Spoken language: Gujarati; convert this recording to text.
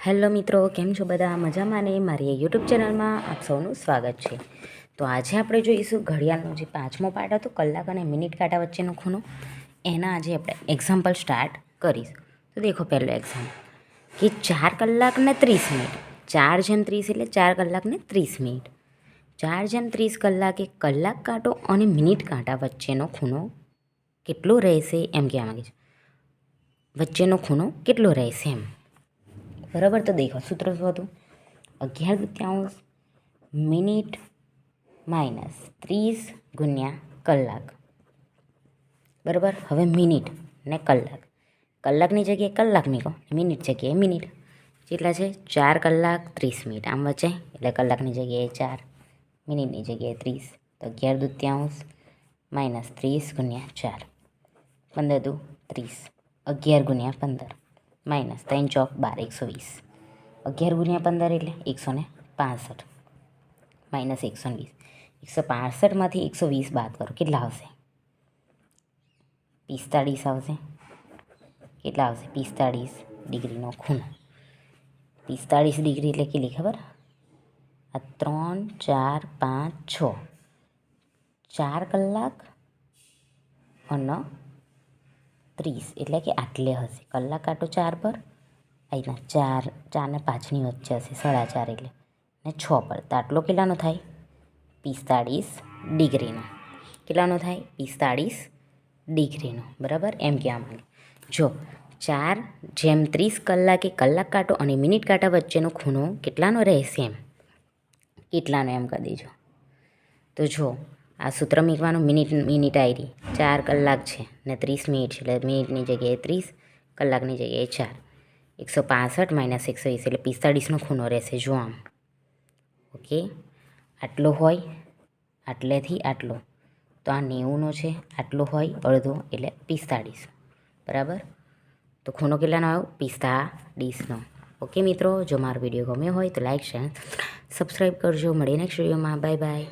હેલો મિત્રો, કેમ છો બધા? મજામાં ને? મારી યુટ્યુબ ચેનલમાં આપ સૌનું સ્વાગત છે. તો આજે આપણે જોઈશું ઘડિયાળનો જે 5મો પાર્ટ હતો, કલાક અને મિનિટ કાંટા વચ્ચેનો ખૂણો. એના આજે આપણે એક્ઝામ્પલ સ્ટાર્ટ કરીશું. તો દેખો પહેલો એક્ઝામ્પલ કે 4 કલાક ને 30 મિનિટ. 4/30 એટલે 4 કલાક ને 30 મિનિટ. 4/30 કલાકે કલાક કાંટો અને મિનિટ કાંટા વચ્ચેનો ખૂણો કેટલો રહેશે એમ કહેવા માંગે છે. વચ્ચેનો ખૂણો કેટલો રહેશે એમ. બરાબર. તો દેખો સૂત્ર શું હતું? 11/2 મિનિટ માઇનસ 30 ગુણ્યા કલાક. બરાબર. હવે મિનિટ ને કલાક. કલાકની જગ્યાએ કલાક મૂકો, મિનિટ જગ્યાએ મિનિટ. કેટલા છે? 4 કલાક 30 મિનિટ. આમ વચ્ચે એટલે કલાકની જગ્યાએ 4, મિનિટની જગ્યાએ 30. તો 11/2 માઇનસ 30 ગુણ્યા 4, 15 × 30. 11 ગુણ્યા 15 માઇનસ 3 ચોક 12, 120. 11 ગુણ્યા 15 એટલે 165 માઇનસ 120. 165માંથી 120 બાદ કરો, કેટલા આવશે? 45 આવશે. કેટલા આવશે? 45 ડિગ્રીનો ખૂણો. 45 ડિગ્રી એટલે કેટલી ખબર? આ 3, 4, 5, 6. 4 કલાક અને 30 એટલે કે આટલે હશે. કલાક કાંટો 4 પર, અહીંના 4 ને 5ની વચ્ચે હશે, 4.5 એટલે ને 6 પર. તો આટલો કેટલાનો થાય? 45 ડિગ્રીનો. કેટલાનો થાય? 45 ડિગ્રીનો. બરાબર. એમ કહેવા માંગે. જો 4/30 કલાકે કલાક કાંટો અને મિનિટ કાંટા વચ્ચેનો ખૂણો કેટલાનો રહેશે એમ. કેટલાનો એમ કરી દેજો. તો જો આ સૂત્ર મૂકવાનું. મિનિટ આવી 4 કલાક છે ને 30 મિનિટ છે, એટલે મિનિટની જગ્યાએ 30, કલાકની જગ્યાએ 4. 165 માઇનસ 120 એટલે 45નો ખૂણો રહેશે. જો આમ. ઓકે. આટલો હોય, આટલેથી આટલો, તો આ 90નો છે. આટલો હોય અડધો એટલે 45. બરાબર. તો ખૂણો કેટલાનો આવ્યો? 45નો. ઓકે મિત્રો, જો મારો વિડીયો ગમ્યો હોય તો લાઈક, શેર, સબસ્ક્રાઈબ કરજો. મળીએ નેક્સ્ટ વિડીયોમાં. Bye bye.